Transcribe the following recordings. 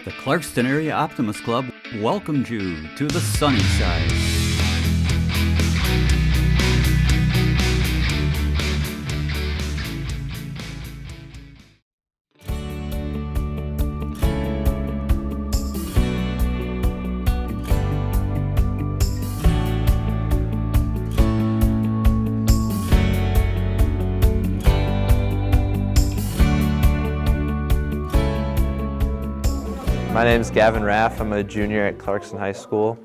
The Clarkston Area Optimist Club welcomes you to the sunny side. My name is Gavin Raff. I'm a junior at Clarkston High School.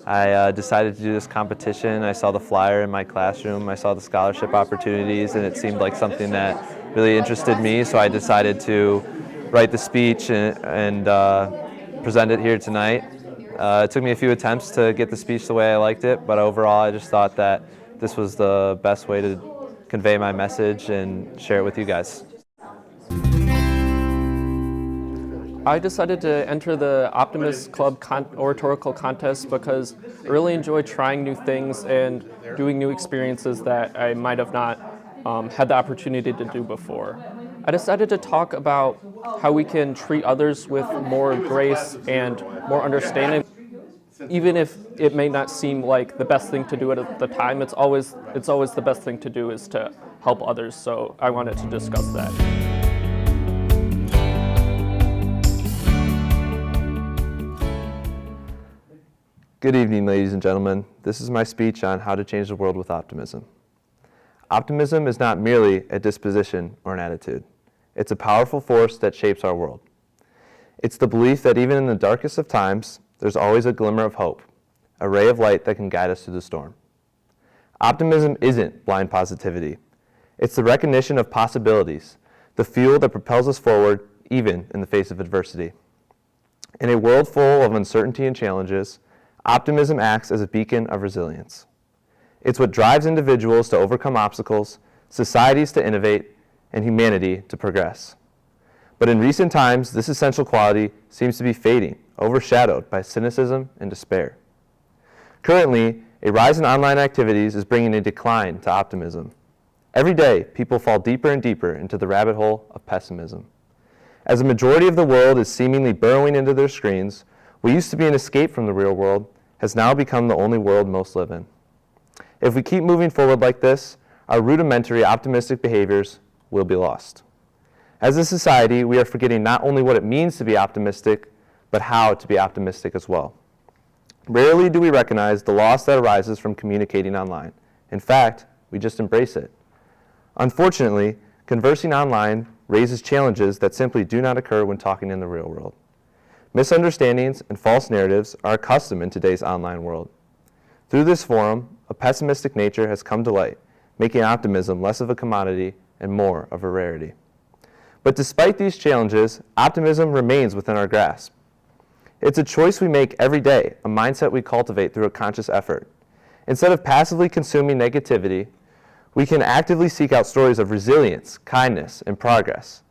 I decided to do this competition. I saw the flyer in my classroom. I saw the scholarship opportunities, and it seemed like something that really interested me, so I decided to write the speech and present it here tonight. It took me a few attempts to get the speech the way I liked it, but overall I just thought that this was the best way to convey my message and share it with you guys. I decided to enter the Optimist Club Oratorical contest because I really enjoy trying new things and doing new experiences that I might have not had the opportunity to do before. I decided to talk about how we can treat others with more grace and more understanding. Even if it may not seem like the best thing to do at the time, it's always the best thing to do is to help others, so I wanted to discuss that. Good evening, ladies and gentlemen. This is my speech on how to change the world with optimism. Optimism is not merely a disposition or an attitude. It's a powerful force that shapes our world. It's the belief that even in the darkest of times, there's always a glimmer of hope, a ray of light that can guide us through the storm. Optimism isn't blind positivity. It's the recognition of possibilities, the fuel that propels us forward even in the face of adversity. In a world full of uncertainty and challenges, optimism acts as a beacon of resilience. It's what drives individuals to overcome obstacles, societies to innovate, and humanity to progress. But in recent times, this essential quality seems to be fading, overshadowed by cynicism and despair. Currently, a rise in online activities is bringing a decline to optimism. Every day, people fall deeper and deeper into the rabbit hole of pessimism. As a majority of the world is seemingly burrowing into their screens, what used to be an escape from the real world has now become the only world most live in. If we keep moving forward like this, our rudimentary optimistic behaviors will be lost. As a society, we are forgetting not only what it means to be optimistic, but how to be optimistic as well. Rarely do we recognize the loss that arises from communicating online. In fact, we just embrace it. Unfortunately, conversing online raises challenges that simply do not occur when talking in the real world. Misunderstandings and false narratives are a custom in today's online world. Through this forum, a pessimistic nature has come to light, making optimism less of a commodity and more of a rarity. But despite these challenges, optimism remains within our grasp. It's a choice we make every day, a mindset we cultivate through a conscious effort. Instead of passively consuming negativity, we can actively seek out stories of resilience, kindness, and progress.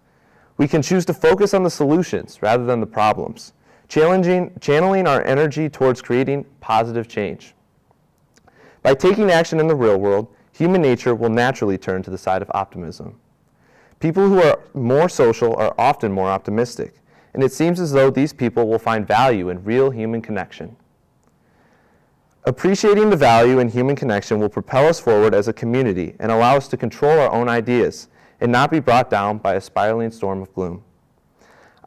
We can choose to focus on the solutions rather than the problems, channeling our energy towards creating positive change. By taking action in the real world, human nature will naturally turn to the side of optimism. People who are more social are often more optimistic, and it seems as though these people will find value in real human connection. Appreciating the value in human connection will propel us forward as a community and allow us to control our own ideas and not be brought down by a spiraling storm of gloom.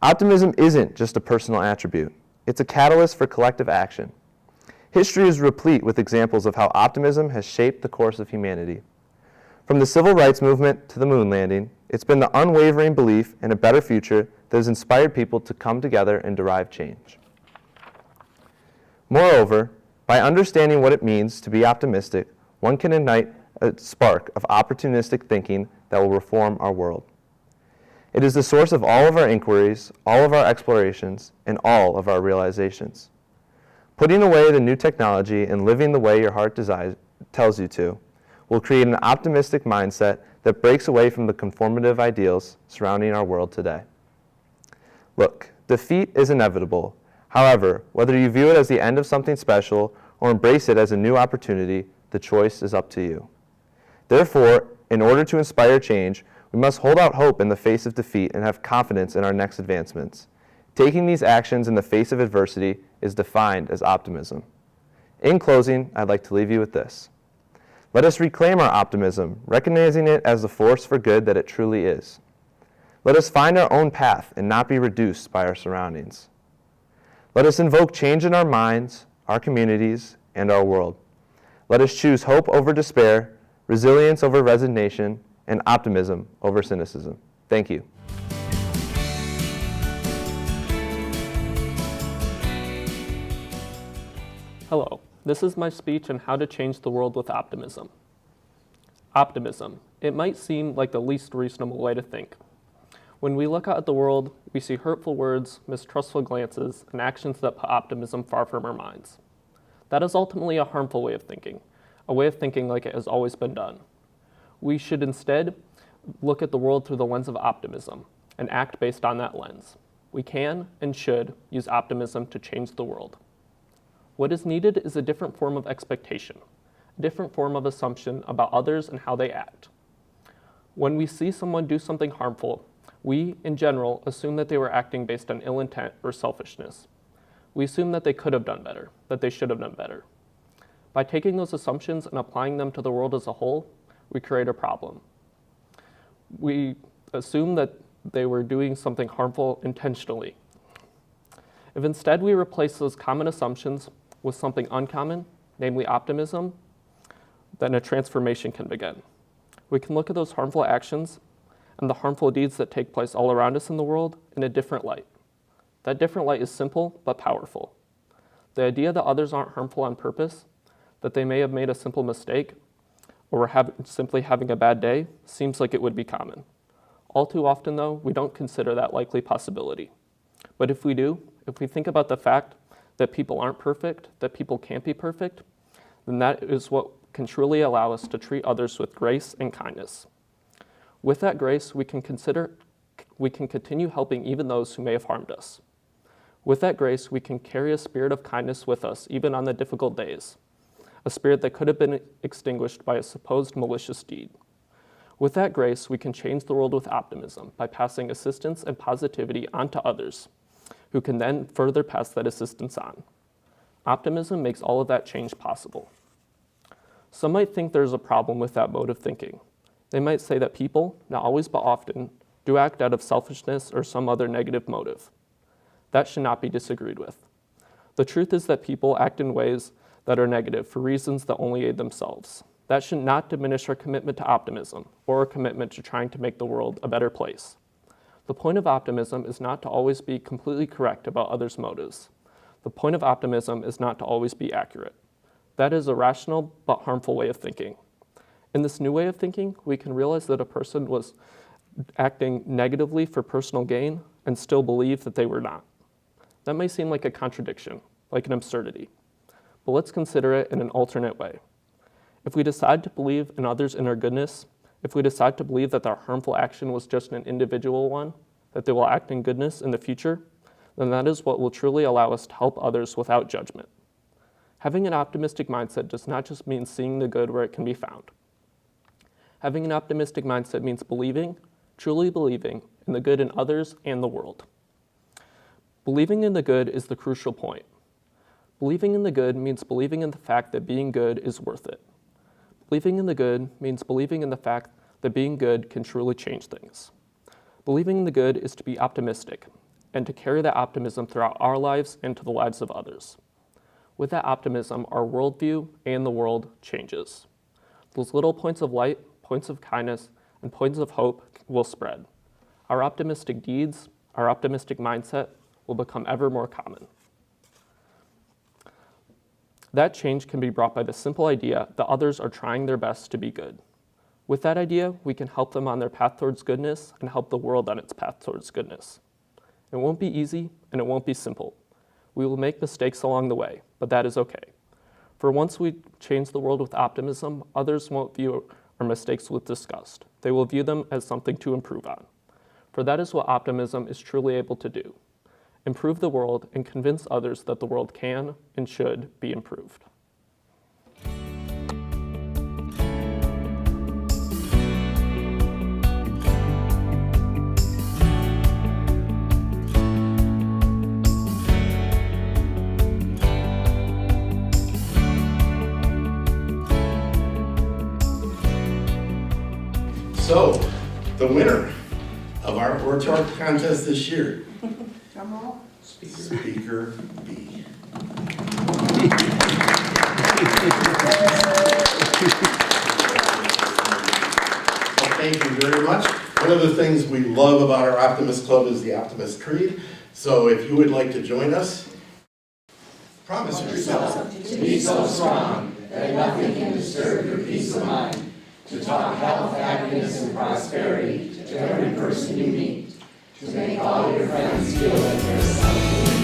Optimism isn't just a personal attribute. It's a catalyst for collective action. History is replete with examples of how optimism has shaped the course of humanity. From the civil rights movement to the moon landing, it's been the unwavering belief in a better future that has inspired people to come together and derive change. Moreover, by understanding what it means to be optimistic, one can ignite a spark of opportunistic thinking that will reform our world. It is the source of all of our inquiries, all of our explorations, and all of our realizations. Putting away the new technology and living the way your heart tells you to will create an optimistic mindset that breaks away from the conformative ideals surrounding our world today. Look, defeat is inevitable. However, whether you view it as the end of something special or embrace it as a new opportunity, the choice is up to you. Therefore, in order to inspire change, we must hold out hope in the face of defeat and have confidence in our next advancements. Taking these actions in the face of adversity is defined as optimism. In closing, I'd like to leave you with this. Let us reclaim our optimism, recognizing it as the force for good that it truly is. Let us find our own path and not be reduced by our surroundings. Let us invoke change in our minds, our communities, and our world. Let us choose hope over despair, resilience over resignation, and optimism over cynicism. Thank you. Hello, this is my speech on how to change the world with optimism. Optimism. It might seem like the least reasonable way to think. When we look out at the world, we see hurtful words, mistrustful glances, and actions that put optimism far from our minds. That is ultimately a harmful way of thinking, a way of thinking like it has always been done. We should instead look at the world through the lens of optimism and act based on that lens. We can and should use optimism to change the world. What is needed is a different form of expectation, a different form of assumption about others and how they act. When we see someone do something harmful, we, in general, assume that they were acting based on ill intent or selfishness. We assume that they could have done better, that they should have done better. By taking those assumptions and applying them to the world as a whole, we create a problem. We assume that they were doing something harmful intentionally. If instead we replace those common assumptions with something uncommon, namely optimism, then a transformation can begin. We can look at those harmful actions and the harmful deeds that take place all around us in the world in a different light. That different light is simple but powerful. The idea that others aren't harmful on purpose, that they may have made a simple mistake, or simply having a bad day, seems like it would be common. All too often, though, we don't consider that likely possibility. But if we do, if we think about the fact that people aren't perfect, that people can't be perfect, then that is what can truly allow us to treat others with grace and kindness. With that grace, we can continue helping even those who may have harmed us. With that grace, we can carry a spirit of kindness with us even on the difficult days, a spirit that could have been extinguished by a supposed malicious deed. With that grace, we can change the world with optimism by passing assistance and positivity onto others, who can then further pass that assistance on. Optimism makes all of that change possible. Some might think there's a problem with that mode of thinking. They might say that people, not always but often, do act out of selfishness or some other negative motive. That should not be disagreed with. The truth is that people act in ways that are negative for reasons that only aid themselves. That should not diminish our commitment to optimism or our commitment to trying to make the world a better place. The point of optimism is not to always be completely correct about others' motives. The point of optimism is not to always be accurate. That is a rational but harmful way of thinking. In this new way of thinking, we can realize that a person was acting negatively for personal gain and still believe that they were not. That may seem like a contradiction, like an absurdity, but let's consider it in an alternate way. If we decide to believe in others' inner goodness, if we decide to believe that their harmful action was just an individual one, that they will act in goodness in the future, then that is what will truly allow us to help others without judgment. Having an optimistic mindset does not just mean seeing the good where it can be found. Having an optimistic mindset means believing, truly believing, in the good in others and the world. Believing in the good is the crucial point. Believing in the good means believing in the fact that being good is worth it. Believing in the good means believing in the fact that being good can truly change things. Believing in the good is to be optimistic and to carry that optimism throughout our lives and to the lives of others. With that optimism, our worldview and the world changes. Those little points of light, points of kindness, and points of hope will spread. Our optimistic deeds, our optimistic mindset will become ever more common. That change can be brought by the simple idea that others are trying their best to be good. With that idea, we can help them on their path towards goodness and help the world on its path towards goodness. It won't be easy and it won't be simple. We will make mistakes along the way, but that is okay. For once we change the world with optimism, others won't view our mistakes with disgust. They will view them as something to improve on. For that is what optimism is truly able to do. Improve the world and convince others that the world can and should be improved. the winner of our oratorical contest this year. Drum roll. Speaker B. Well, thank you very much. One of the things we love about our Optimist Club is the Optimist Creed. So if you would like to join us, promise yourself to be so strong that nothing can disturb your peace of mind, to talk health, happiness, and prosperity to every person you meet, to make all your friends feel like they're something.